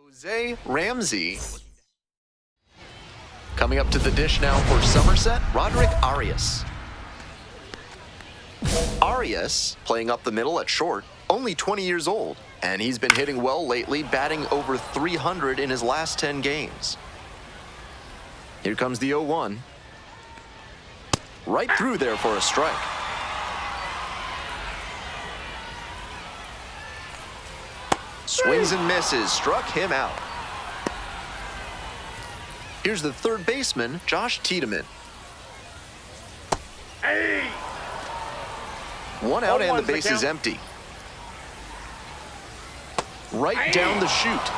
Jose Ramsey. Coming up to the dish now for Somerset, Roderick Arias. Arias, playing up the middle at short, only 20 years old, and he's been hitting well lately, batting over 300 in his last 10 games. Here comes the 0-1. Right through there for a strike. Swings and misses, struck him out. Here's the third baseman, Josh Tiedemann. Hey! One out and the base is empty. Right down the chute.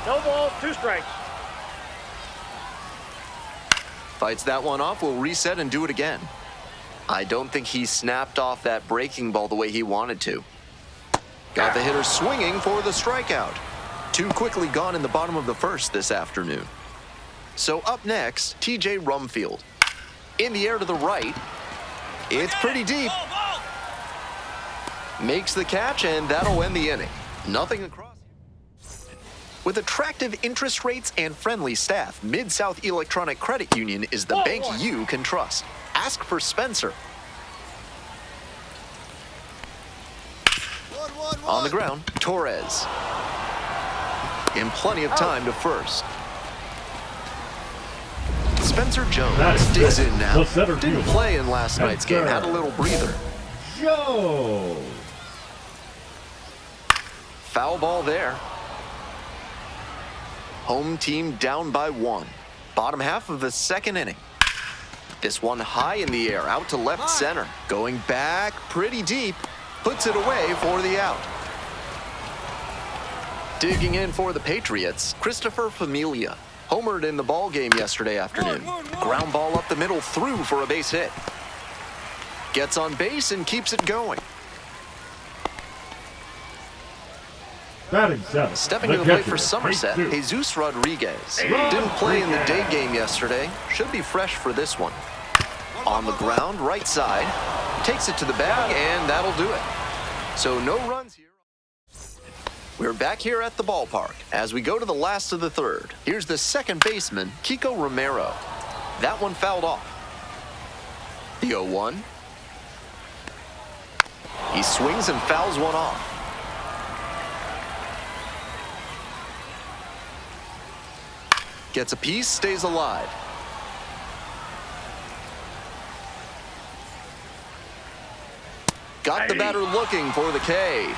No ball, 2 strikes. Fights that one off, will reset and do it again. I don't think he snapped off that breaking ball the way he wanted to. Got the hitter swinging for the strikeout. Too quickly gone in the bottom of the first this afternoon. So up next, TJ Rumfield. In the air to the right. It's pretty deep. Makes the catch, and that'll end the inning. Nothing across. With attractive interest rates and friendly staff, Mid-South Electronic Credit Union is the bank you can trust. Ask for Spencer. On the ground, Torres. In plenty of time to first. Spencer Jones digs in now. Didn't play in last night's game, had a little breather. Joe. Foul ball there. Home team down by 1. Bottom half of the second inning. This one high in the air, out to left center. Going back pretty deep. Puts it away for the out. Digging in for the Patriots, Christopher Familia. Homered in the ball game yesterday afternoon. Ground ball up the middle, through for a base hit. Gets on base and keeps it going. Batting 7. Stepping to the plate for Somerset, Jesus Rodriguez. Didn't play in the day game yesterday. Should be fresh for this one. On the ground, right side. Takes it to the bag, and that'll do it. So no runs here. We're back here at the ballpark as we go to the last of the third. Here's the second baseman, Kiko Romero. That one fouled off. The 0-1. He swings and fouls one off. Gets a piece, stays alive. Got the batter looking for the K.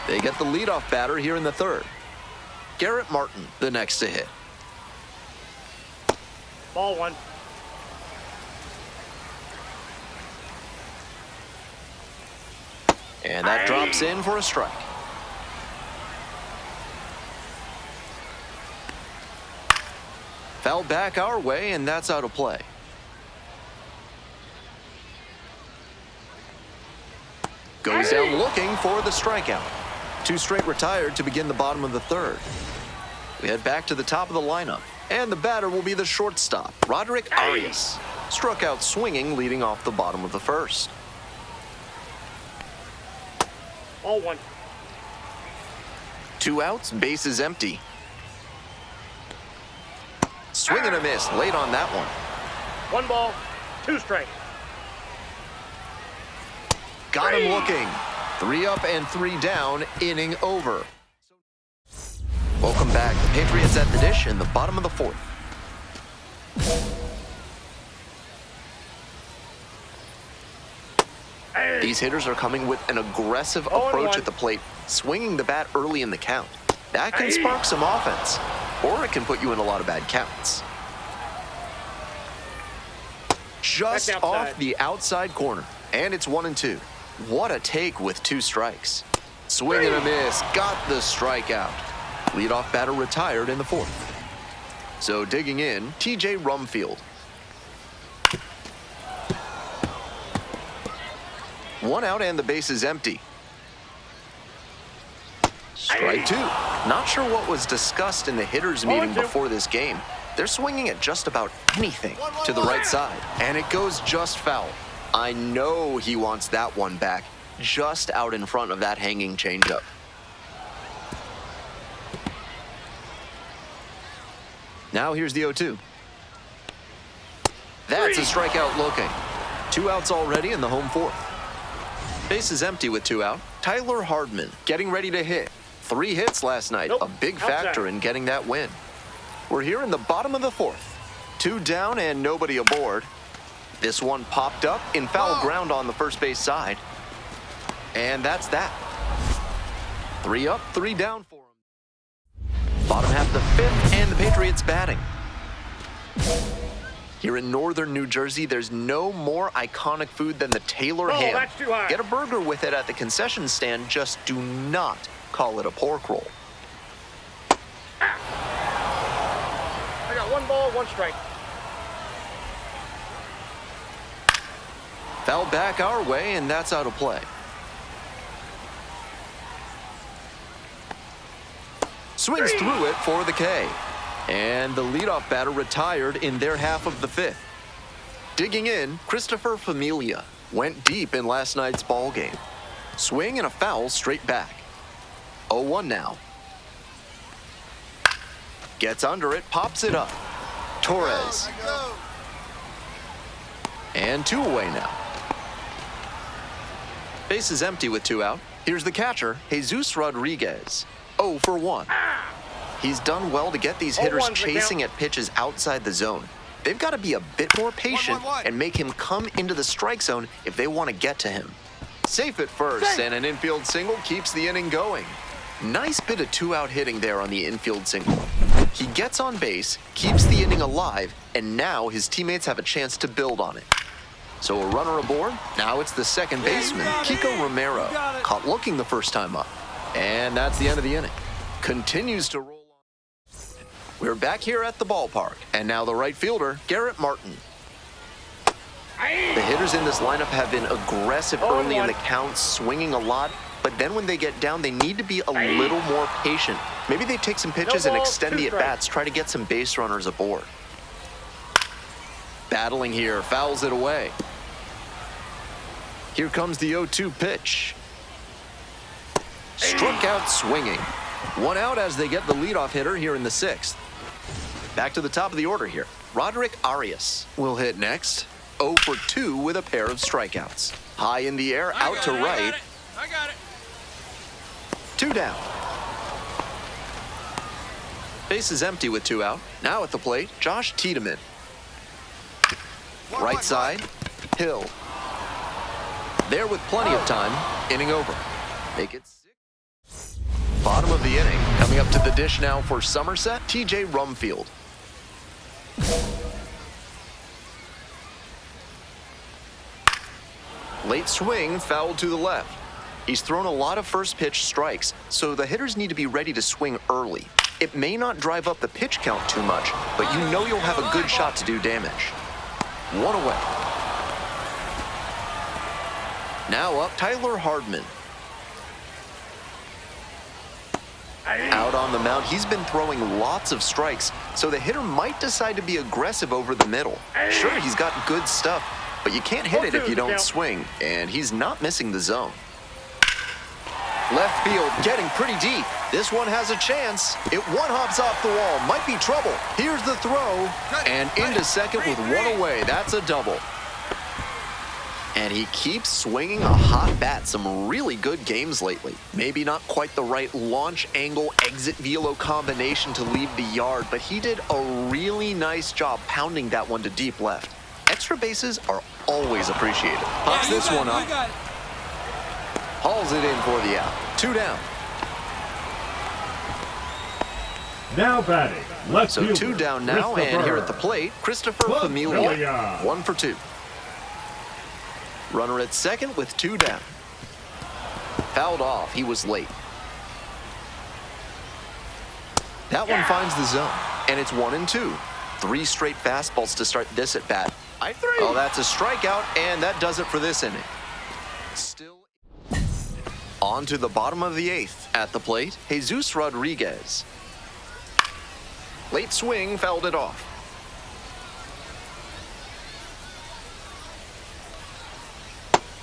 They get the leadoff batter here in the third. Garrett Martin, the next to hit. Ball 1. And that drops in for a strike. Fouled back our way, and that's out of play. Goes down looking for the strikeout. 2 straight retired to begin the bottom of the third. We head back to the top of the lineup, and the batter will be the shortstop, Roderick Arias. Struck out swinging, leading off the bottom of the first. Ball 1. 2 outs, base is empty. Swing and a miss, late on that one. 1 ball, 2 strikes. Got him looking. 3 up and 3 down, inning over. Welcome back. The Patriots at the dish in the bottom of the 4th. These hitters are coming with an aggressive approach at the plate, swinging the bat early in the count. That can spark some offense, or it can put you in a lot of bad counts. Just off the outside corner, and it's 1-2. What a take with 2 strikes. Swing and a miss, got the strikeout. Leadoff batter retired in the 4th. So digging in, TJ Rumfield. 1 out and the base is empty. Strike 2. Not sure what was discussed in the hitters meeting before this game. They're swinging at just about anything to the right side, and it goes just foul. I know he wants that one back, just out in front of that hanging changeup. Now here's the 0-2. That's a strikeout looking. 2 outs already in the home fourth. Base is empty with 2 out. Tyler Hardman getting ready to hit. 3 hits last night, a big factor in getting that win. We're here in the bottom of the fourth. 2 down and nobody aboard. This one popped up in foul ground on the first base side. And that's that. 3 up, 3 down for him. Bottom half of the fifth, and the Patriots batting. Here in northern New Jersey, there's no more iconic food than the Taylor ham. That's too high. Get a burger with it at the concession stand, just do not call it a pork roll. I got 1 ball, 1 strike. Foul back our way, and that's out of play. Swings through it for the K. And the leadoff batter retired in their half of the fifth. Digging in, Christopher Familia went deep in last night's ball game. Swing and a foul straight back. 0-1 now. Gets under it, pops it up. Torres. And 2 away now. Base is empty with 2 out. Here's the catcher, Jesus Rodriguez. 0 for 1. He's done well to get these hitters chasing at pitches outside the zone. They've got to be a bit more patient and make him come into the strike zone if they want to get to him. Safe at first, and an infield single keeps the inning going. Nice bit of 2-out hitting there on the infield single. He gets on base, keeps the inning alive, and now his teammates have a chance to build on it. So a runner aboard. Now it's the second baseman, Kiko Romero, caught looking the first time up. And that's the end of the inning. Continues to roll on. We're back here at the ballpark, and now the right fielder, Garrett Martin. The hitters in this lineup have been aggressive early in the count, swinging a lot, but then when they get down, they need to be a little more patient. Maybe they take some pitches and extend the at-bats, try to get some base runners aboard. Battling here, fouls it away. Here comes the 0-2 pitch. Struck out swinging. 1 out as they get the leadoff hitter here in the 6th. Back to the top of the order here. Roderick Arias will hit next. 0 for 2 with a pair of strikeouts. High in the air, out to right. I got it. 2 down. Base is empty with 2 out. Now at the plate, Josh Tiedemann. Right side, Hill. There with plenty of time, inning over. Make it 6. Bottom of the inning. Coming up to the dish now for Somerset, TJ Rumfield. Late swing, foul to the left. He's thrown a lot of first pitch strikes, so the hitters need to be ready to swing early. It may not drive up the pitch count too much, but you know you'll have a good shot to do damage. 1 away. Now up, Tyler Hardman. Out on the mound, he's been throwing lots of strikes, so the hitter might decide to be aggressive over the middle. Sure, he's got good stuff, but you can't hit it if you don't swing, and he's not missing the zone. Left field getting pretty deep. This one has a chance. It one-hops off the wall. Might be trouble. Here's the throw. And into second with 1 away. That's a double. And he keeps swinging a hot bat. Some really good games lately. Maybe not quite the right launch angle exit velo combination to leave the yard, but he did a really nice job pounding that one to deep left. Extra bases are always appreciated. Pops this one up. Hauls it in for the out. 2 down. Now batting, left So fielder, 2 down now, and here at the plate, Christopher Familia. 1 for 2. Runner at second with 2 down. Fouled off. He was late. That one finds the zone, and it's 1-2. 3 straight fastballs to start this at bat. Oh, that's a strikeout, and that does it for this inning. Still on to the bottom of the 8th. At the plate, Jesus Rodriguez. Late swing, fouled it off.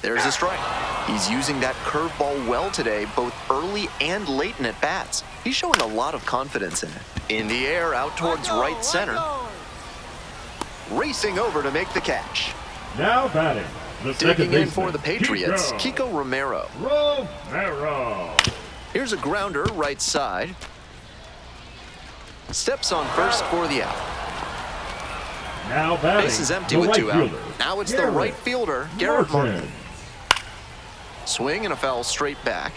There's a strike. He's using that curveball well today, both early and late in at-bats. He's showing a lot of confidence in it. In the air, out towards right center. Racing over to make the catch. Now batting, the second Digging in baseman, for the Patriots, Kiko Romero. Here's a grounder right side. Steps on first for the out. Now batting, Base is empty the with right 2 out. fielder, Now it's the Garrett right fielder, Garrett Martin. Martin. Swing and a foul straight back.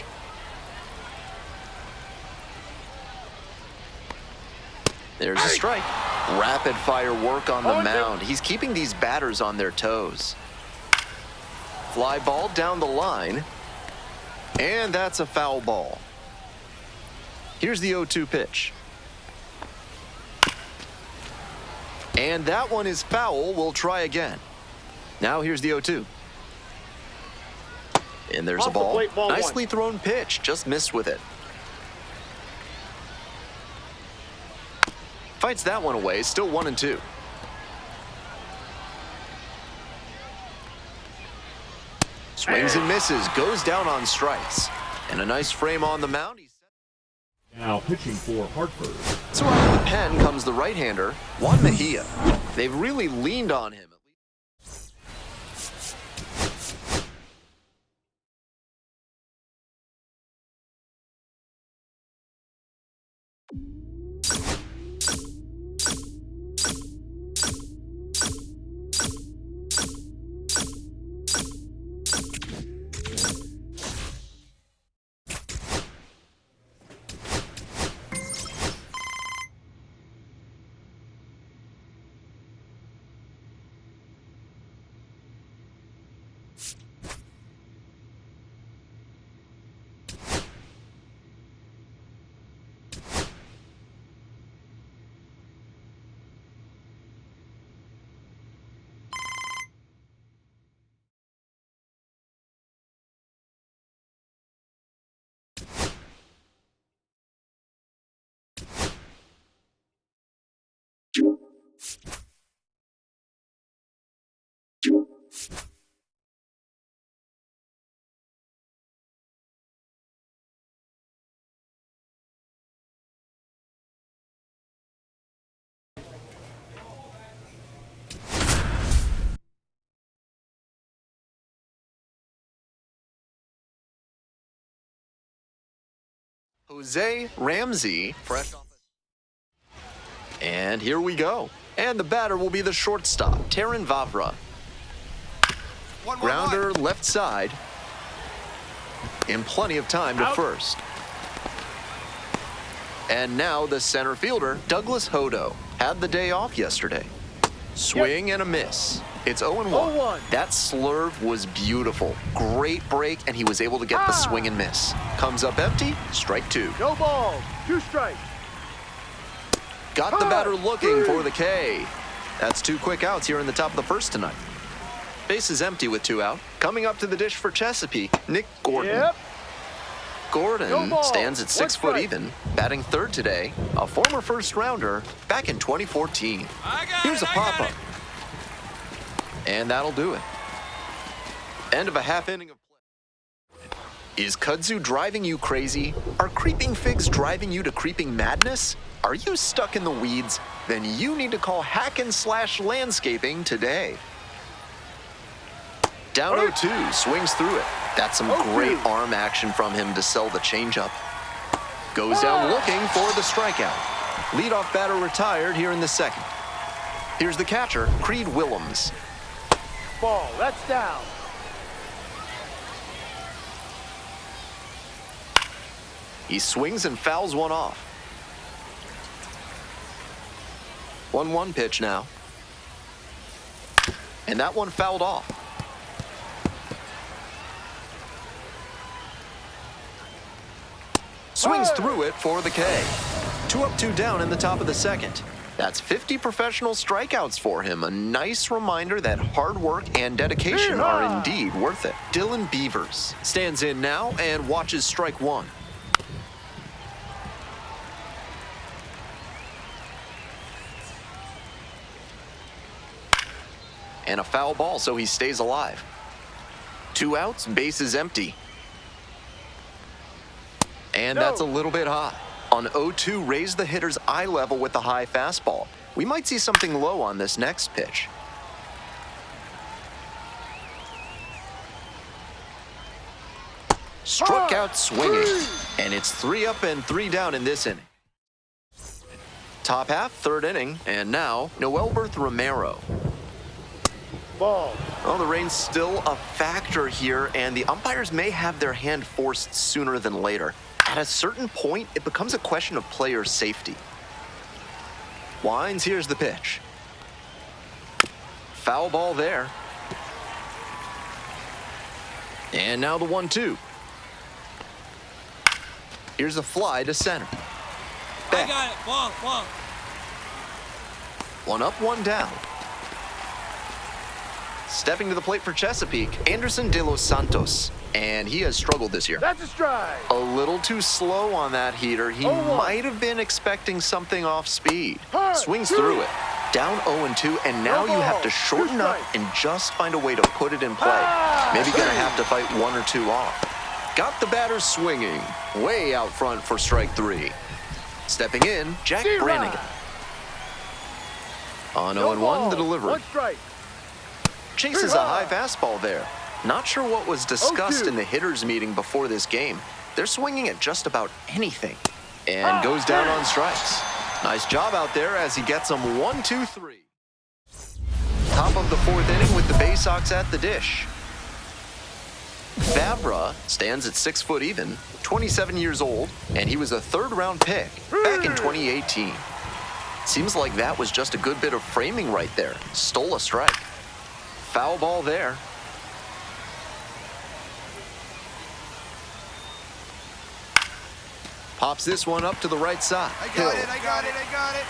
There's a strike. Rapid fire work on the mound. He's keeping these batters on their toes. Fly ball down the line. And that's a foul ball. Here's the 0-2 pitch. And that one is foul. We'll try again. Now here's the 0-2. And there's a ball. Nicely thrown pitch. Just missed with it. Fights that one away. Still 1-2. Swings and misses. Goes down on strikes. And a nice frame on the mound. Now pitching for Hartford. So out of the pen comes the right-hander, Juan Mejia. They've really leaned on him. Jose Ramsey, fresh off. And here we go. And the batter will be the shortstop, Taran Vavra. Grounder left side. And plenty of time to first. And now the center fielder, Douglas Hodo, had the day off yesterday. Swing and a miss. It's 0-1. That slurve was beautiful. Great break, and he was able to get the swing and miss. Comes up empty, strike 2. No ball, 2 strikes. Got the batter looking for the K. That's 2 quick outs here in the top of the first tonight. Base is empty with 2 out. Coming up to the dish for Chesapeake, Nick Gordon. Gordon stands at 6 foot even, batting third today, a former first rounder back in 2014. Here's a pop-up. And that'll do it. End of a half inning of play. Is kudzu driving you crazy? Are creeping figs driving you to creeping madness? Are you stuck in the weeds? Then you need to call Hack and Slash Landscaping today. Down 0-2, swings through it. That's some great arm action from him to sell the changeup. Goes down looking for the strikeout. Leadoff batter retired here in the second. Here's the catcher, Creed Willems. Ball, that's down. He swings and fouls one off. 1-1 pitch now. And that one fouled off. Swings through it for the K. 2 up, 2 down in the top of the second. That's 50 professional strikeouts for him. A nice reminder that hard work and dedication are indeed worth it. Dylan Beavers stands in now and watches strike 1. And a foul ball, so he stays alive. 2 outs, bases empty. And that's a little bit high. On 0-2, raise the hitter's eye level with the high fastball. We might see something low on this next pitch. Struck out swinging. And it's 3 up and 3 down in this inning. Top half, 3rd inning, and now Noelberth Romero. Ball. Well, the rain's still a factor here, and the umpires may have their hand forced sooner than later. At a certain point, it becomes a question of player safety. Wines, here's the pitch. Foul ball there. And now the 1-2. Here's a fly to center. Back. I got it. Ball, ball. 1 up, 1 down. Stepping to the plate for Chesapeake, Anderson de los Santos. And he has struggled this year. That's a strike. A little too slow on that heater. He might have been expecting something off speed. Swings through it. Down 0-2, and now you have to shorten up and just find a way to put it in play. Maybe gonna have to fight 1 or 2 off. Got the batter swinging. Way out front for strike 3. Stepping in, Jack Brannigan. On 0-1, the delivery. 1 strike. Chases a high fastball there. Not sure what was discussed in the hitters meeting before this game. They're swinging at just about anything. And goes down on strikes. Nice job out there as he gets them 1-2-3. Top of the 4th inning with the Bay Sox at the dish. Fabra stands at 6 foot even, 27 years old, and he was a 3rd-round pick back in 2018. Seems like that was just a good bit of framing right there. Stole a strike. Foul ball there. Pops this one up to the right side. I got it.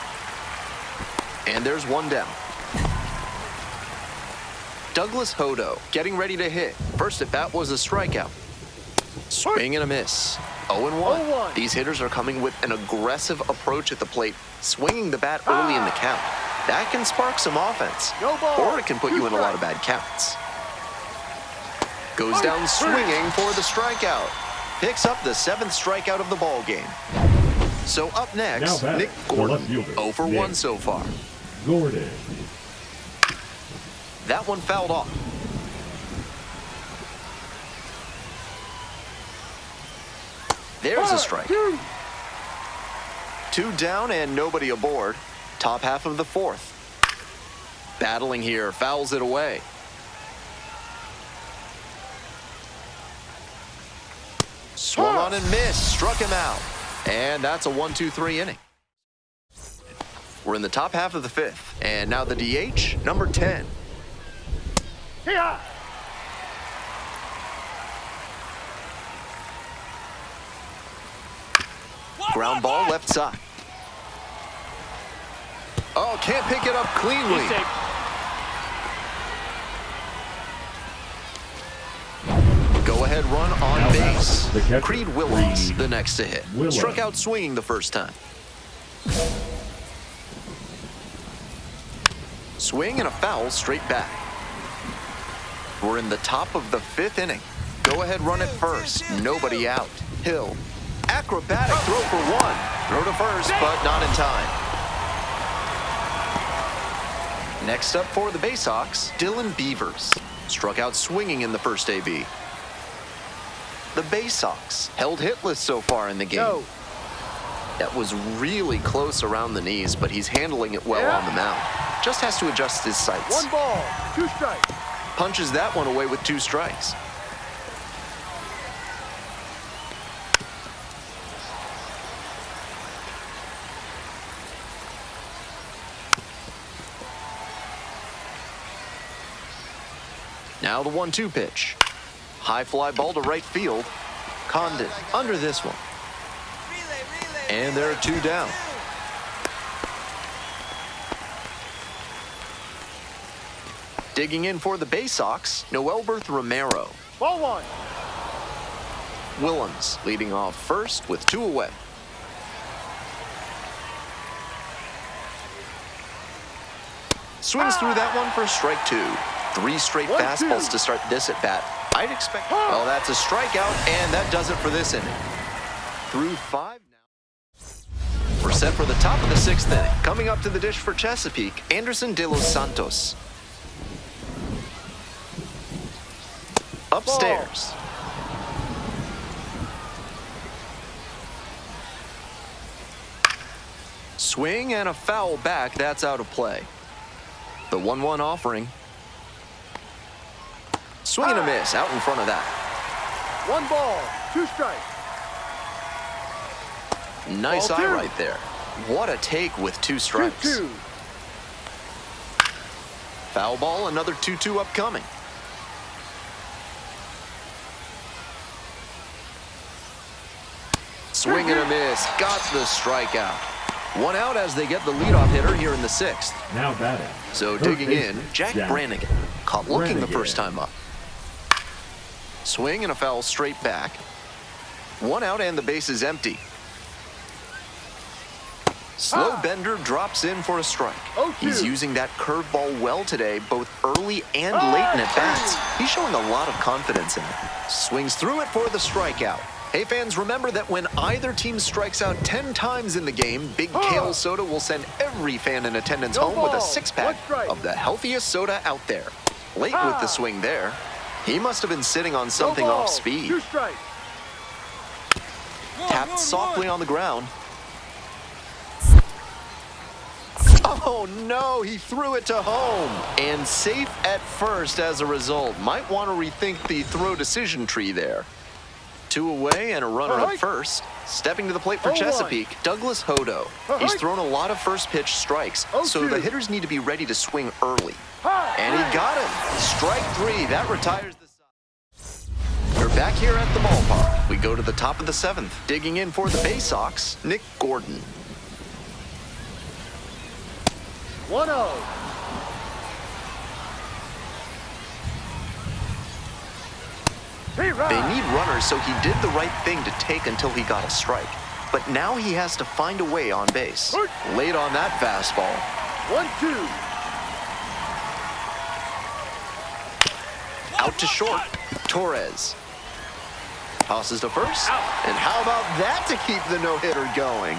And there's 1 down. Douglas Hodo getting ready to hit. First at bat was a strikeout. Swing and a miss. 0-1. These hitters are coming with an aggressive approach at the plate, swinging the bat early in the count. That can spark some offense, or it can put you in a lot of bad counts. Goes down swinging for the strikeout. Picks up the 7th strikeout of the ball game. So up next, Nick Gordon, 0 for 1 so far. Gordon. That one fouled off. There's a strike. 2 down and nobody aboard. Top half of the 4th. Battling here, fouls it away. Swung on and missed, struck him out. And that's a 1-2-3 inning. We're in the top half of the 5th. And now the DH, number 10. Here. Ground ball left side. Oh, can't pick it up cleanly. Go-ahead run on base. Creed Williams, the next to hit. Struck out swinging the first time. Swing and a foul straight back. We're in the top of the 5th inning. Go-ahead run at first. Nobody out. Hill. Acrobatic throw for 1. Throw to first, but not in time. Next up for the Bay Sox, Dylan Beavers. Struck out swinging in the first AB. The Bay Sox held hitless so far in the game. That was really close around the knees, but he's handling it well on the mound. Just has to adjust his sights. 1 ball, 2 strikes. Punches that one away with 2 strikes. Now the 1-2 pitch. High fly ball to right field. Condon under this one. And there are 2 down. Digging in for the Bay Sox, Noelberth Romero. Ball 1. Willems leading off first with 2 away. Swings through that one for strike 2. 3 straight fastballs to start this at bat. I'd expect... Well, that's a strikeout, and that does it for this inning. Through 5 now. We're set for the top of the 6th inning. Coming up to the dish for Chesapeake, Anderson De Los Santos. Upstairs. Swing and a foul back. That's out of play. The 1-1 offering. Swing and a miss out in front of that. 1 ball, 2 strikes. Nice Ball eye 2. right there. What a take with 2 strikes. 2-2. Foul ball, another 2-2 upcoming. Swing and a miss. Got the strikeout. 1 out as they get the leadoff hitter here in the 6th. Now batting. So Third digging in, baseman, Jack Brannigan. Caught looking the first time up. Swing and a foul straight back. 1 out and the base is empty. Slow bender drops in for a strike. 0-2. He's using that curveball well today, both early and late in at-bats. He's showing a lot of confidence in it. Swings through it for the strikeout. Hey fans, remember that when either team strikes out 10 times in the game, Big Kale Soda will send every fan in attendance No home with a ball. 6-pack 1 strike. of the healthiest soda out there. Late with the swing there. He must have been sitting on something No ball, off speed. 2 strikes. Tapped softly on the ground. Oh no, he threw it to home. And safe at first as a result. Might want to rethink the throw decision tree there. 2 away and a runner at first. Stepping to the plate for 0-1. Chesapeake, Douglas Hodo. He's thrown a lot of first pitch strikes, so the hitters need to be ready to swing early. And he got him. Strike 3, that retires the side. We're back here at the ballpark. We go to the top of the 7th. Digging in for the Bay Sox, Nick Gordon. 1-0. They need runners, so he did the right thing to take until he got a strike. But now he has to find a way on base. Late on that fastball. 1-2. Out to short, Torres. Tosses to first. And how about that to keep the no-hitter going?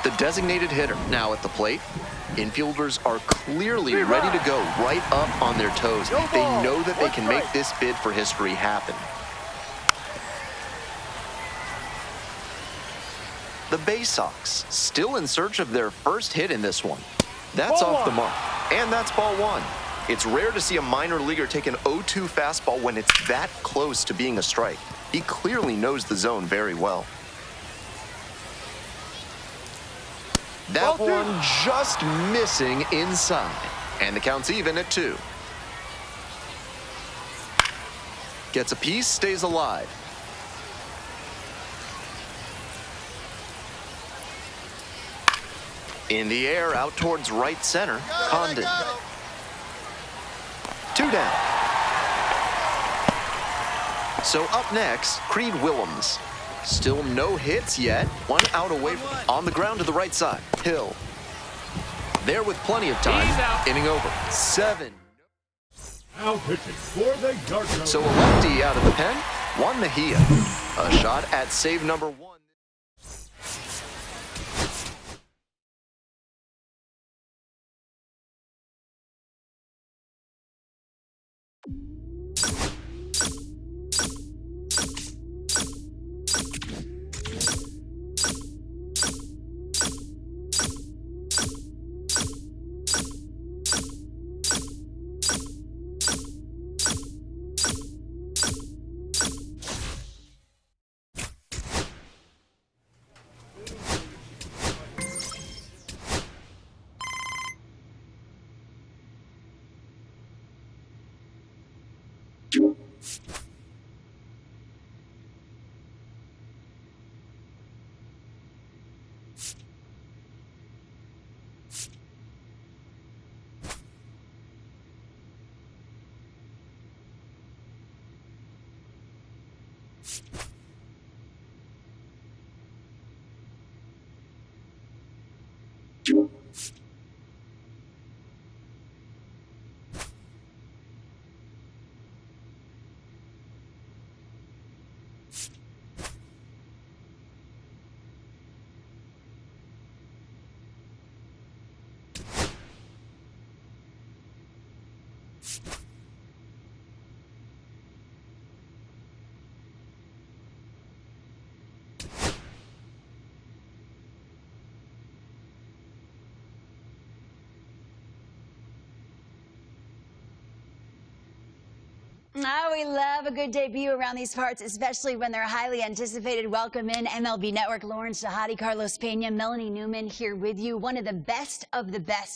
The designated hitter now at the plate. Infielders are clearly ready to go right up on their toes. They know that they can make this bid for history happen. The Bay Sox still in search of their first hit in this one. That's off the mark, and that's ball 1. It's rare to see a minor leaguer take an 0-2 fastball when it's that close to being a strike. He clearly knows the zone very well. That one just missing inside. And the count's even at 2. Gets a piece, stays alive. In the air, out towards right center, Condon. 2 down. So up next, Creed Willems. Still no hits yet. 1 out away on the ground to the right side. Hill. There with plenty of time. Inning over. 7. Now pitching for the Cardinals. So a lefty out of the pen. Juan Mejia. A shot at save number 1. Oh, we love a good debut around these parts, especially when they're highly anticipated. Welcome in MLB Network, Lawrence Shahadi, Carlos Pena, Melanie Newman here with you. One of the best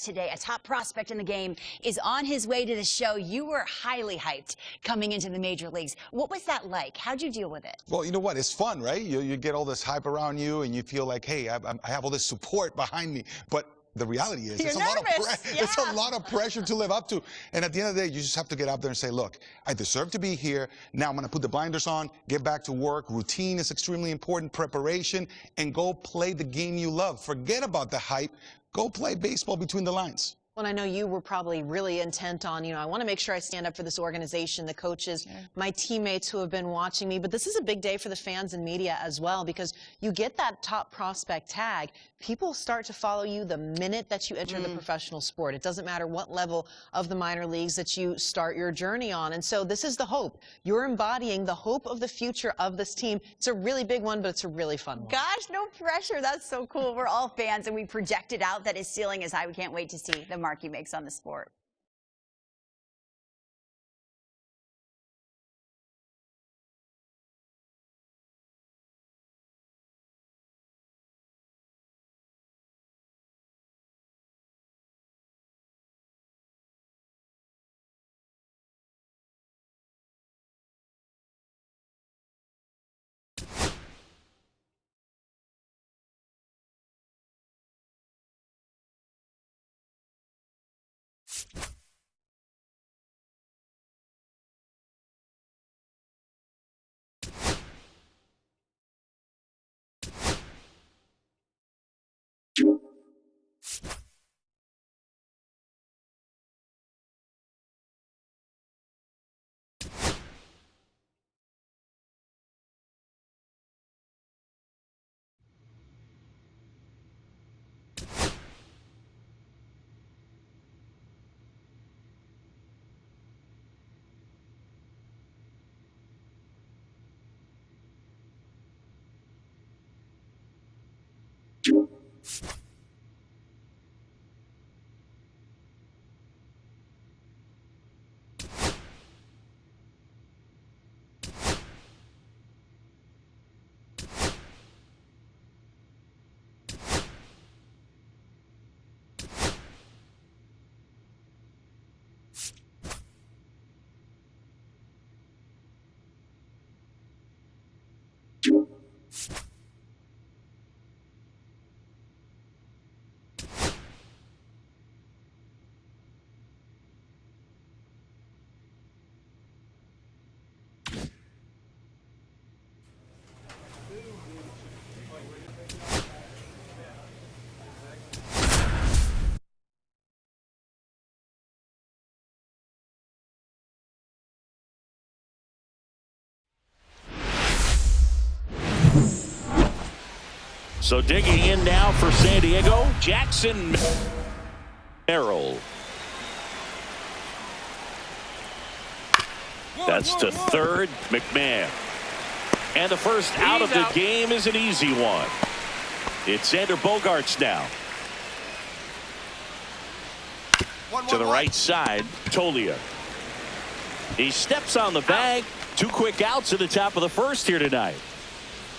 today, a top prospect in the game, is on his way to the show. You were highly hyped coming into the major leagues. What was that like? How'd you deal with it? Well, you know what? It's fun, right? You get all this hype around you, and you feel like, hey, I have all this support behind me. But the reality is, it's a lot of pressure to live up to. And at the end of the day, you just have to get out there and say, look, I deserve to be here. Now I'm going to put the blinders on, get back to work. Routine is extremely important, preparation, and go play the game you love. Forget about the hype. Go play baseball between the lines. Well, I know you were probably really intent on, I want to make sure I stand up for this organization, the coaches, my teammates who have been watching me. But this is a big day for the fans and media as well, because you get that top prospect tag. People start to follow you the minute that you enter the professional sport. It doesn't matter what level of the minor leagues that you start your journey on. And so this is the hope. You're embodying the hope of the future of this team. It's a really big one, but it's a really fun one. Gosh, no pressure. That's so cool. We're all fans, and we projected out that his ceiling is high. We can't wait to see the mark he makes on the sport. So digging in now for San Diego, Jackson Merrill. That's to third, McMahon. And the first out of the game is an easy one. It's Xander Bogaerts now. To the right side, Tolia. He steps on the bag. 2 quick outs at the top of the first here tonight.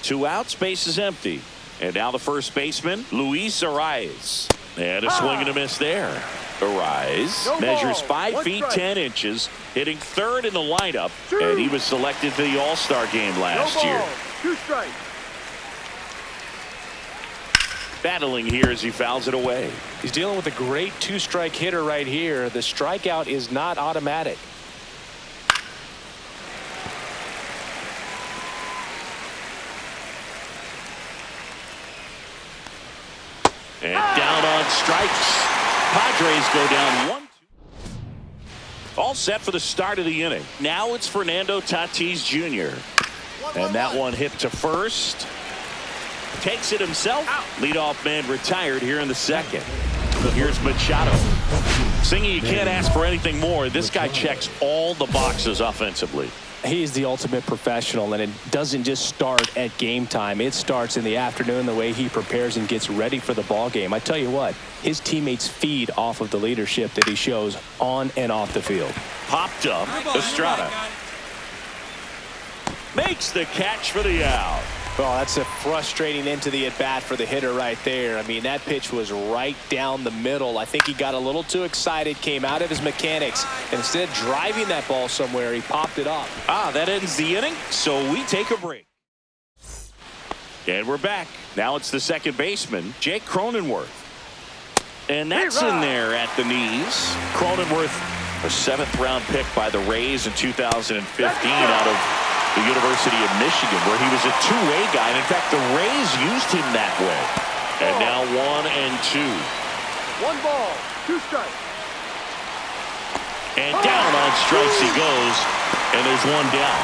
2 outs, base is empty. And now the first baseman, Luis Arraez. And a swing and a miss there. Arraez measures 5 feet 10 inches, hitting third in the lineup, and he was selected for the All-Star game last year. 2 strikes. Battling here as he fouls it away. He's dealing with a great 2-strike hitter right here. The strikeout is not automatic. And down on strikes. Padres go down 1-2. All set for the start of the inning. Now it's Fernando Tatis Jr. And that one hit to first. Takes it himself. Leadoff man retired here in the second. Here's Machado. Singing, you can't ask for anything more. This guy checks all the boxes offensively. He's the ultimate professional, and it doesn't just start at game time. It starts in the afternoon, the way he prepares and gets ready for the ball game. I tell you what, his teammates feed off of the leadership that he shows on and off the field. Popped up, Estrada makes the catch for the out. Well, that's a frustrating end to the at-bat for the hitter right there. I mean, that pitch was right down the middle. I think he got a little too excited, came out of his mechanics, and instead of driving that ball somewhere, he popped it up. That ends the inning, so we take a break. And we're back. Now it's the second baseman, Jake Cronenworth. And that's in there at the knees. Cronenworth, a 7th-round pick by the Rays in 2015 out of the University of Michigan, where he was a two-way guy. And in fact, the Rays used him that way. And now 1-2. 1 ball, 2 strikes. And down on strikes he goes. And there's 1 down.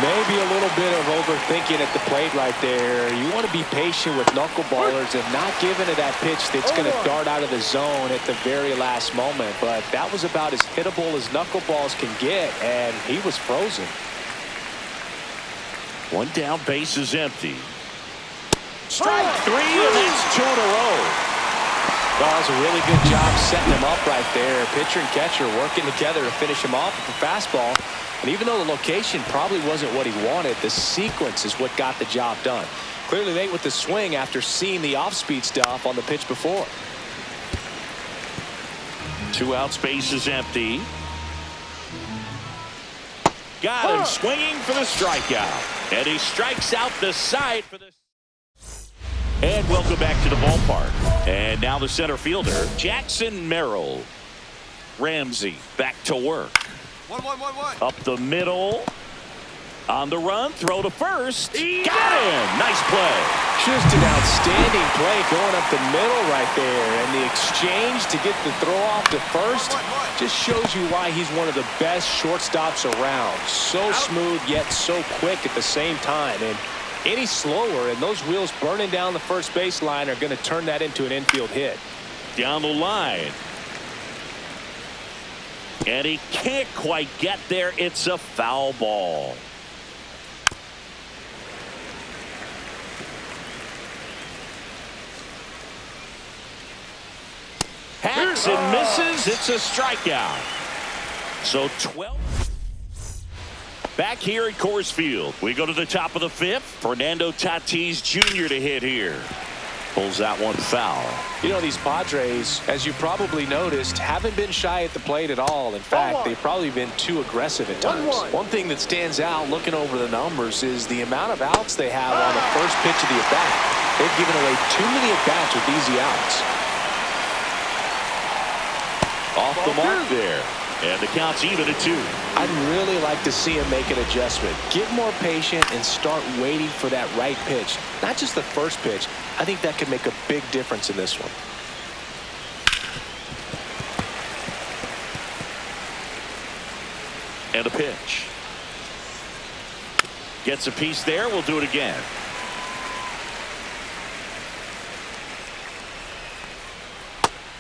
Maybe a little bit of overthinking at the plate right there. You want to be patient with knuckleballers and not giving it that pitch that's going to dart out of the zone at the very last moment. But that was about as hittable as knuckleballs can get, and he was frozen. 1 down, base is empty. Strike 3, and that's 2 in a row. Well, that was a really good job setting him up right there. Pitcher and catcher working together to finish him off with the fastball. And even though the location probably wasn't what he wanted, the sequence is what got the job done. Clearly late with the swing after seeing the off-speed stuff on the pitch before. 2 outs, base is empty. Got him swinging for the strikeout. And he strikes out the side for the... And welcome back to the ballpark. And now the center fielder, Jackson Merrill. Ramsey back to work. 1-1-1-1. Up the middle. On the run, throw to first. Got him. Nice play. Just an outstanding play going up the middle right there. And the exchange to get the throw off to first just shows you why he's one of the best shortstops around. So smooth yet so quick at the same time. And any slower and those wheels burning down the first baseline are going to turn that into an infield hit. Down the line. And he can't quite get there. It's a foul ball. Hacks and misses. It's a strikeout. So 12. Back here at Coors Field, we go to the top of the 5th. Fernando Tatis Jr. to hit here. Pulls that one foul. You know, these Padres, as you probably noticed, haven't been shy at the plate at all. In fact, they've probably been too aggressive at times. One thing that stands out looking over the numbers is the amount of outs they have on the first pitch of the at-bat. They've given away too many at-bats with easy outs. Off the mark there. And the count's even at 2. I'd really like to see him make an adjustment. Get more patient and start waiting for that right pitch. Not just the first pitch. I think that could make a big difference in this one. And a pitch. Gets a piece there. We'll do it again.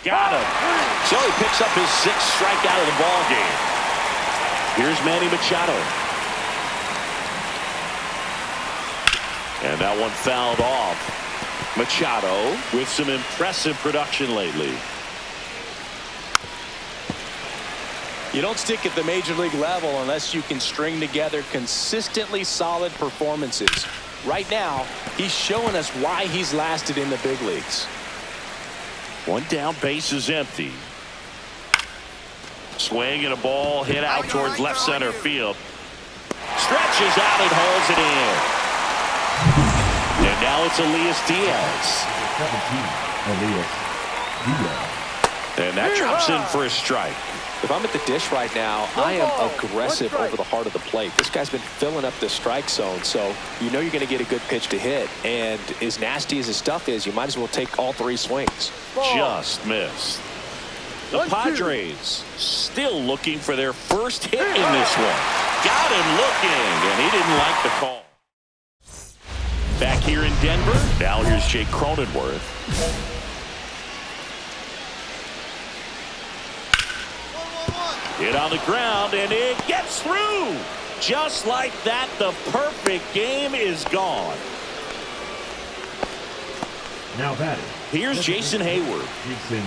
Got him. So he picks up his 6th strikeout of the ball game. Here's Manny Machado. And that one fouled off. Machado with some impressive production lately. You don't stick at the major league level unless you can string together consistently solid performances. Right now, he's showing us why he's lasted in the big leagues. 1 down, base is empty. Swing and a ball hit out towards left center field. Stretches out and hauls it in. And now it's Elias Diaz. And that drops in for a strike. If I'm at the dish right now, I am aggressive over the heart of the plate. This guy's been filling up the strike zone, so you know you're going to get a good pitch to hit. And as nasty as his stuff is, you might as well take all 3 swings. Just missed. The Padres still looking for their first hit in this one. Got him looking, and he didn't like the call. Back here in Denver, now here's Jake Cronenworth. Hit on the ground, and it gets through. Just like that, the perfect game is gone. Now batting. Here's Jason Hayward. Jason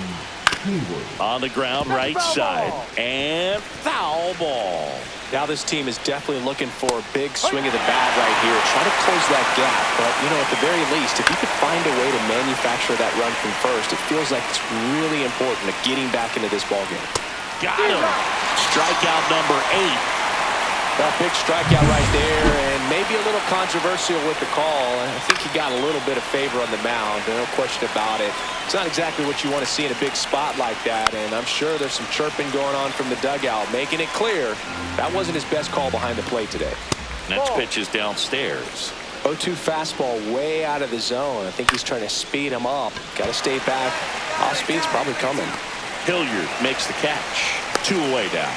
Hayward. On the ground, right side. And foul ball. Now this team is definitely looking for a big swing of the bat right here. Try to close that gap. But, you know, at the very least, if you could find a way to manufacture that run from first, it feels like it's really important to getting back into this ballgame. Got him. Strikeout number 8. A big strikeout right there, and maybe a little controversial with the call. I think he got a little bit of favor on the mound, no question about it. It's not exactly what you want to see in a big spot like that, and I'm sure there's some chirping going on from the dugout, making it clear that wasn't his best call behind the plate today. Next pitch is downstairs. 0-2 fastball way out of the zone. I think he's trying to speed him up. Got to stay back. Off speed's probably coming. Hilliard makes the catch. 2 away down.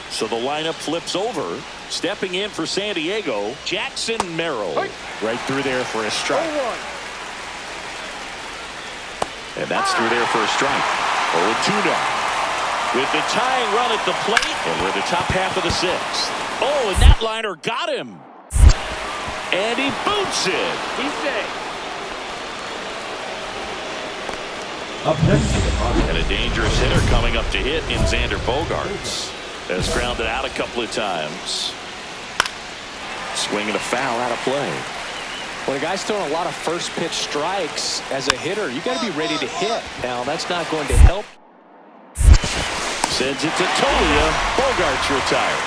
So the lineup flips over. Stepping in for San Diego, Jackson Merrill. Right through there for a strike. And that's through there for a strike. 0-2 now. With the tying run at the plate, and we're the top half of the 6th. Oh, and that liner got him. And he boots it. He's safe. Up next to the bottom. And a dangerous hitter coming up to hit in Xander Bogaerts. Has grounded out a couple of times. Swinging a foul out of play. When a guy's throwing a lot of first pitch strikes as a hitter, you got to be ready to hit. Now, that's not going to help. Sends it to Tolia. Bogaerts retired.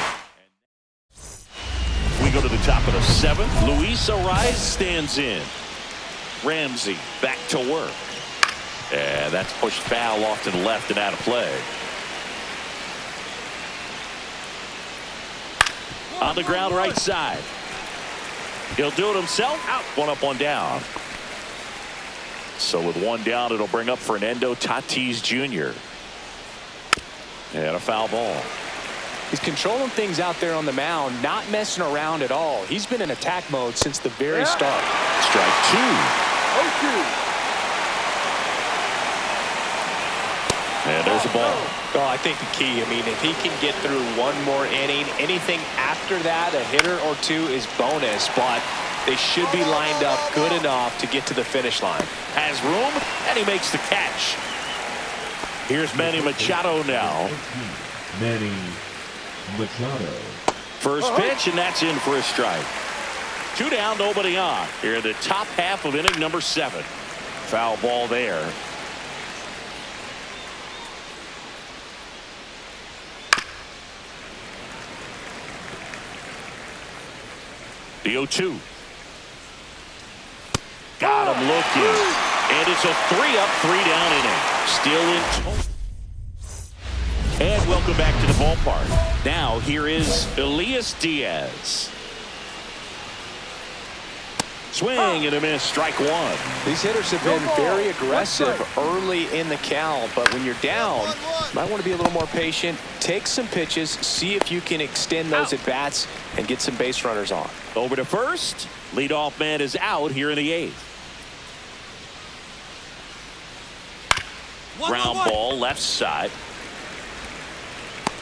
We go to the top of the 7th. Luis Ariz stands in. Ramsey back to work. And that's pushed foul off to the left and out of play. On the ground, right side. He'll do it himself. Out. 1 up, 1 down. So with 1 down, it'll bring up Fernando Tatis Jr. And a foul ball. He's controlling things out there on the mound, not messing around at all. He's been in attack mode since the very start. Strike 2. 0-2. And there's a ball. Oh, I think the key, I mean, if he can get through 1 more inning, anything after that, a hitter or 2 is bonus, but they should be lined up good enough to get to the finish line. Has room, and he makes the catch. Here's Manny Machado now. Manny Machado. First pitch, and that's in for a strike. 2 down, nobody on. Here in the top half of inning number 7. Foul ball there. The 0-2. Got him looking. And it's a 3-up, 3-down inning. Still in total. And welcome back to the ballpark. Now here is Elias Diaz. Swing and a miss. Strike 1. These hitters have been very aggressive early in the count, but when you're down, you might want to be a little more patient. Take some pitches, see if you can extend those at bats and get some base runners on. Over to first. Leadoff man is out here in the 8th. Ground ball left side.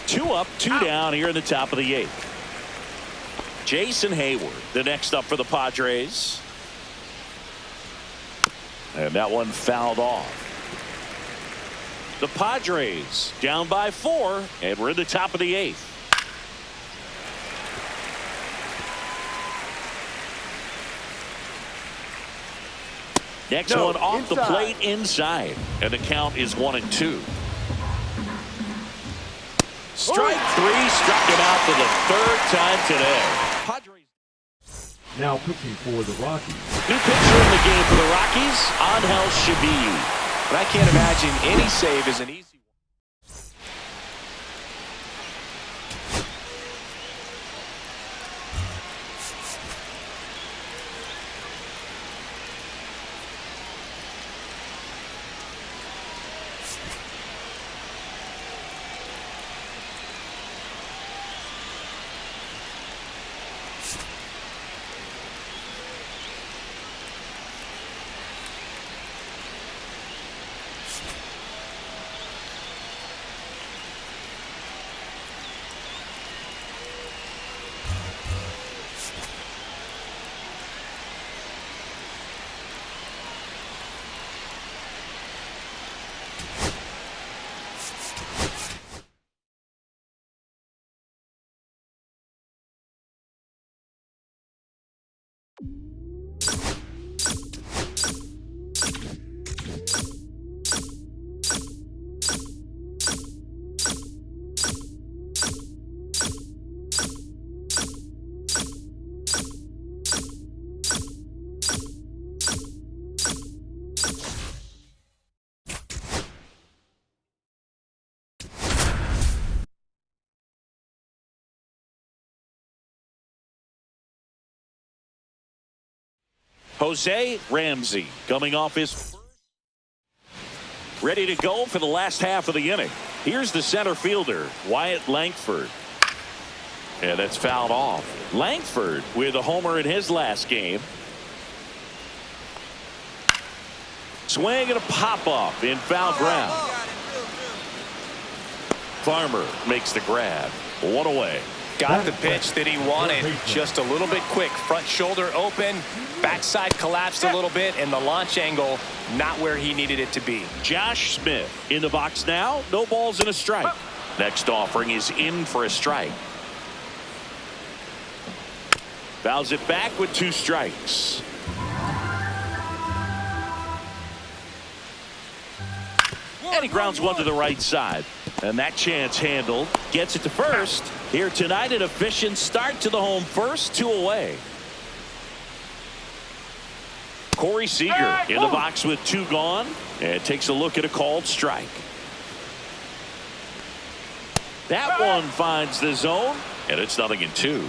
2 up, 2 down here in the top of the 8th. Jason Hayward, the next up for the Padres. And that one fouled off. The Padres down by 4, and we're in the top of the 8th. Next one off the plate inside, and the count is 1-2. Strike 3, struck him out for the 3rd time today. Padres. Now pitching for the Rockies. New pitcher in the game for the Rockies, Angel Shabir. But I can't imagine any save is an easy one. Jose Ramsey coming off his ready to go for the last half of the inning. Here's the center fielder, Wyatt Langford. And that's fouled off. Langford with a homer in his last game. Swing and a pop-up in foul ground. Farmer makes the grab. One away. Got the pitch that he wanted. Just a little bit quick. Front shoulder open. Backside collapsed a little bit. And the launch angle not where he needed it to be. Josh Smith in the box now. No balls and a strike. Next offering is in for a strike. Fouls it back with 2 strikes. And he grounds one to the right side. And that chance handled. Gets it to first. Here tonight, an efficient start to the home first. 2 away. Corey Seager in the box with 2 gone. And takes a look at a called strike. That one finds the zone. And it's 0-2.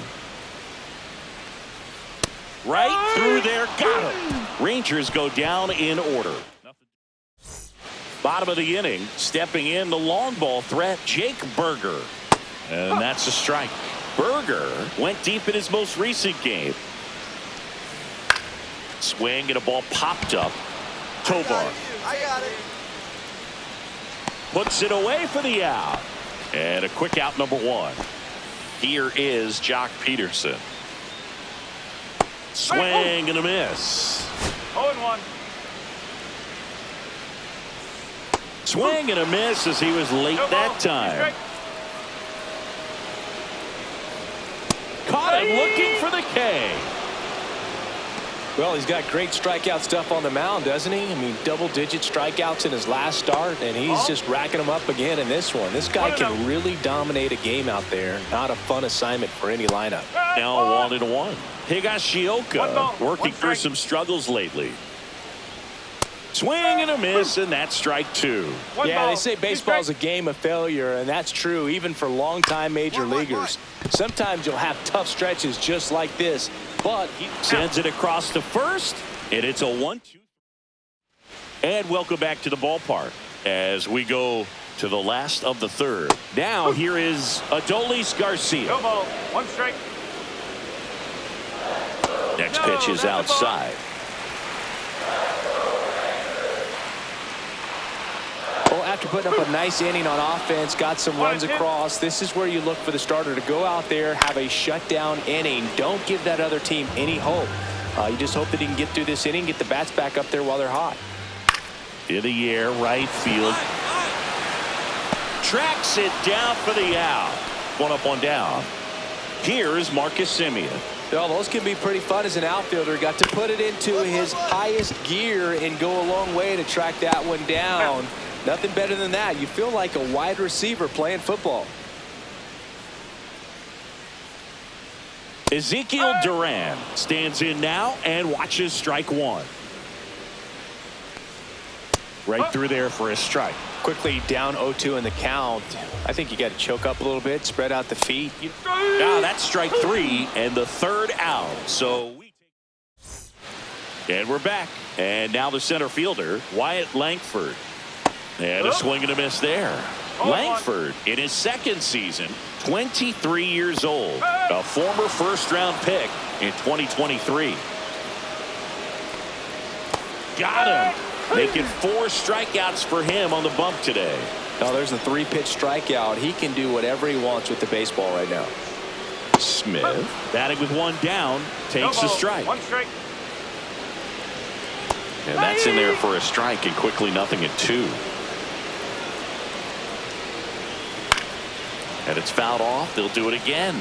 Right through there. Got him. Rangers go down in order. Bottom of the inning, stepping in the long ball threat, Jake Berger. And that's a strike. Berger went deep in his most recent game. Swing and a ball popped up. Tovar. I got it. Puts it away for the out. And a quick out, number 1. Here is Jock Peterson. Swing and a miss. 0-1. Swing and a miss as he was late that time. Caught him looking for the K. Well, he's got great strikeout stuff on the mound, doesn't he? I mean, double-digit strikeouts in his last start, and he's just racking them up again in this one. This guy can really dominate a game out there. Not a fun assignment for any lineup. Now 1-1. Higashioka working through some struggles lately. Swing and a miss, and that's strike 2. Yeah, they say baseball is a game of failure, and that's true even for longtime major leaguers. Sometimes you'll have tough stretches just like this, but he sends it across to first, and it's a 1-2. And welcome back to the ballpark as we go to the last of the third. Now here is Adolis Garcia. No ball. 1 strike. Next pitch is outside. Well, after putting up a nice inning on offense, got some runs across, this is where you look for the starter to go out there, have a shutdown inning. Don't give that other team any hope. You just hope that he can get through this inning, get the bats back up there while they're hot. In the air, right field. Tracks it down for the out. 1 up, 1 down. Here's Marcus Semien. Well, those can be pretty fun as an outfielder. Got to put it into his highest gear and go a long way to track that one down. Nothing better than that. You feel like a wide receiver playing football. Ezekiel Duran stands in now and watches strike 1. Right through there for a strike. Quickly down 0-2 in the count. I think you got to choke up a little bit, spread out the feet. Now that's strike 3 and the 3rd out. And we're back. And now the center fielder, Wyatt Langford. And a swing and a miss there. Langford in his 2nd season, 23 years old, a former 1st-round pick in 2023. Got him. Making 4 strikeouts for him on the bump today. Now there's the 3-pitch strikeout. He can do whatever he wants with the baseball right now. Smith batting with 1 down, takes a strike. 1 strike. And that's in there for a strike, and quickly 0-2. And it's fouled off. They'll do it again.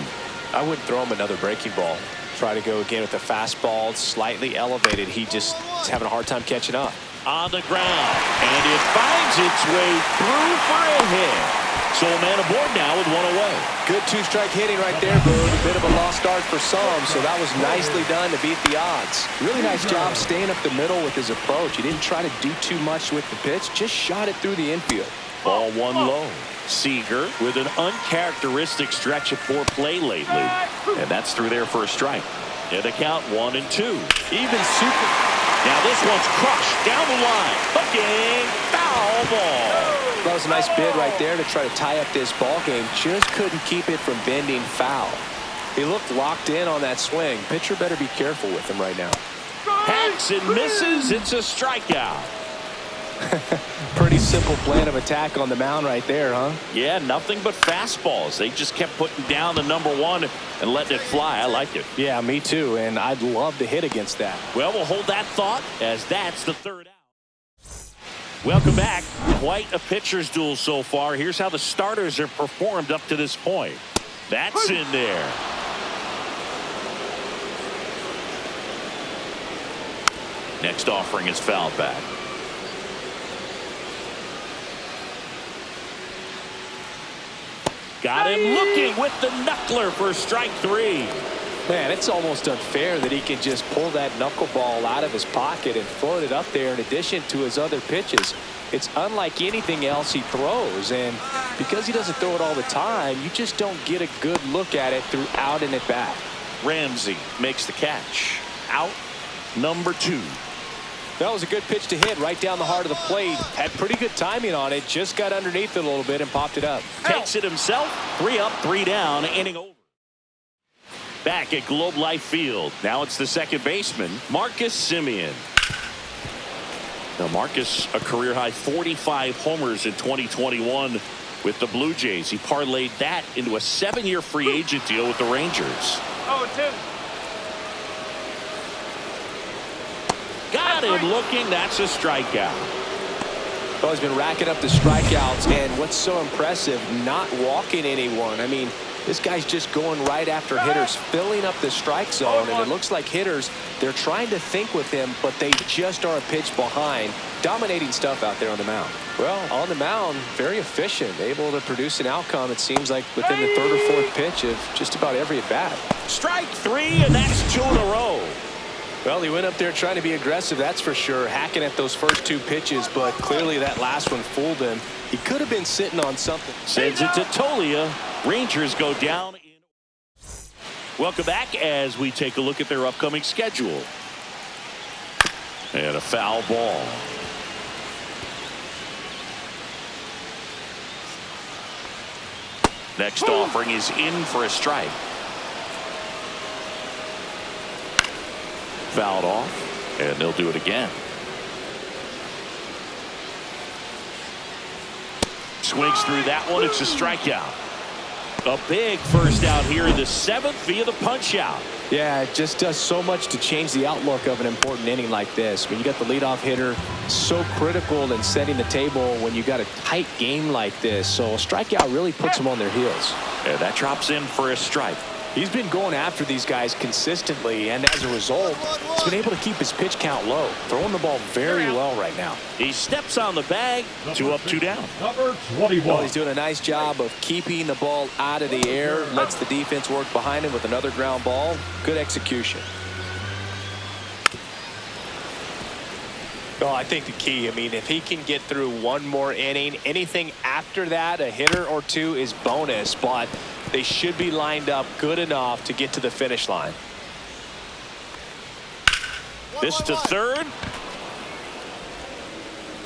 I wouldn't throw him another breaking ball. Try to go again with the fastball, slightly elevated. He just is having a hard time catching up. On the ground, and it finds its way through for a hit. So a man aboard now with 1 away. Good 2-strike hitting right there, Bird. A bit of a lost start for some, so that was nicely done to beat the odds. Really nice job staying up the middle with his approach. He didn't try to do too much with the pitch, just shot it through the infield. Ball 1 low. Seager with an uncharacteristic stretch of poor play lately. And that's through there for a strike. And the count 1-2. Even super. Now this one's crushed down the line. Hooking. Foul ball. That was a nice bid right there to try to tie up this ball game. Just couldn't keep it from bending foul. He looked locked in on that swing. Pitcher better be careful with him right now. Hacks and misses. It's a strikeout. Pretty simple plan of attack on the mound right there, huh? Yeah, nothing but fastballs. They just kept putting down the #1 and letting it fly. I like it. Yeah, me too, and I'd love to hit against that. Well, we'll hold that thought as that's the third out. Welcome back. Quite a pitcher's duel so far. Here's how the starters have performed up to this point. That's in there. Next offering is fouled back. Got him looking with the knuckler for strike 3. Man, it's almost unfair that he can just pull that knuckleball out of his pocket and float it up there in addition to his other pitches. It's unlike anything else he throws, and because he doesn't throw it all the time, you just don't get a good look at it throughout an at-bat. Ramsey makes the catch. Out #2. That was a good pitch to hit right down the heart of the plate. Had pretty good timing on it. Just got underneath it a little bit and popped it up. Takes it himself. 3 up, 3 down. Inning over. Back at Globe Life Field. Now it's the second baseman, Marcus Semien. Now Marcus, a career-high 45 homers in 2021 with the Blue Jays. He parlayed that into a 7-year free agent deal with the Rangers. 0-2. Got him looking. That's a strikeout. Well, he's been racking up the strikeouts, and what's so impressive, not walking anyone. I mean, this guy's just going right after hitters, filling up the strike zone, and it looks like hitters, they're trying to think with him, but they just are a pitch behind. Dominating stuff out there on the mound. Well, on the mound, very efficient, able to produce an outcome, it seems like, within the 3rd or 4th pitch of just about every at-bat. Strike 3, and that's 2 in a row. Well, he went up there trying to be aggressive, that's for sure, hacking at those first 2 pitches, but clearly that last one fooled him. He could have been sitting on something. Sends it to Tolia. Rangers go down. Welcome back as we take a look at their upcoming schedule. And a foul ball. Next offering is in for a strike. Fouled off, and they'll do it again. Swings through that one. It's a strikeout. A big first out here in the 7th via the punch out. Yeah, it just does so much to change the outlook of an important inning like this. When you got the leadoff hitter, so critical in setting the table when you got a tight game like this. So a strikeout really puts them on their heels. And that drops in for a strike. He's been going after these guys consistently, and as a result, he's been able to keep his pitch count low, throwing the ball very well right now. He steps on the bag. 2 up, 2 down. Number 21. Well, he's doing a nice job of keeping the ball out of the air, lets the defense work behind him with another ground ball. Good execution. Well, I think the key, I mean, if he can get through one more inning, anything after that, a hitter or 2 is bonus, but they should be lined up good enough to get to the finish line. This to third.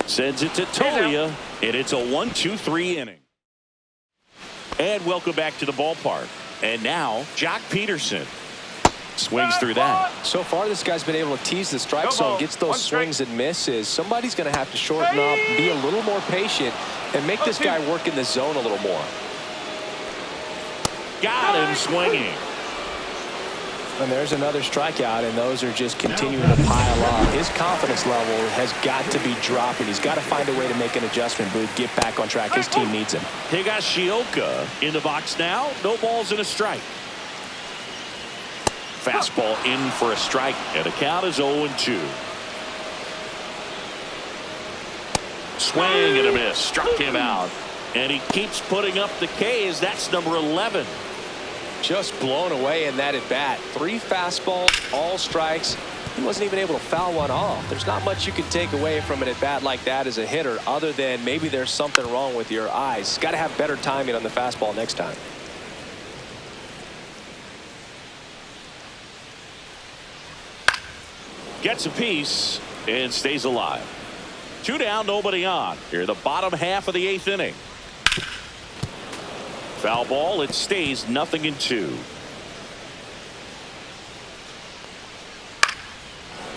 Sends it to Tolia, and it's a 1-2-3 inning. And welcome back to the ballpark. And now, Jock Peterson swings through that. So far, this guy's been able to tease the strike zone, gets those swings and misses. Somebody's going to have to shorten up, be a little more patient, and make this guy work in the zone a little more. Got him swinging. And there's another strikeout, and those are just continuing to pile up. His confidence level has got to be dropping. He's got to find a way to make an adjustment, Booth, get back on track. His team needs him. Higashioka in the box now. No balls and a strike. Fastball in for a strike, and the count is 0-2. Swing and a miss. Struck him out. And he keeps putting up the Ks. That's number 11. Just blown away in that at bat. 3 fastballs, all strikes. He wasn't even able to foul one off. There's not much you can take away from an at bat like that as a hitter, other than maybe there's something wrong with your eyes. Got to have better timing on the fastball next time. Gets a piece and stays alive. 2 down, nobody on. Here, the bottom half of the 8th inning. Foul ball. It stays 0-2.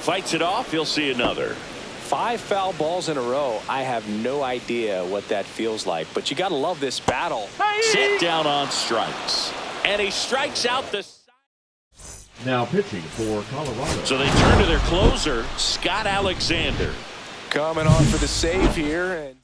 Fights it off. He'll see another. 5 foul balls in a row. I have no idea what that feels like, but you got to love this battle. Sit down on strikes. And he strikes out the. Now pitching for Colorado. So they turn to their closer, Scott Alexander. Coming on for the save here. And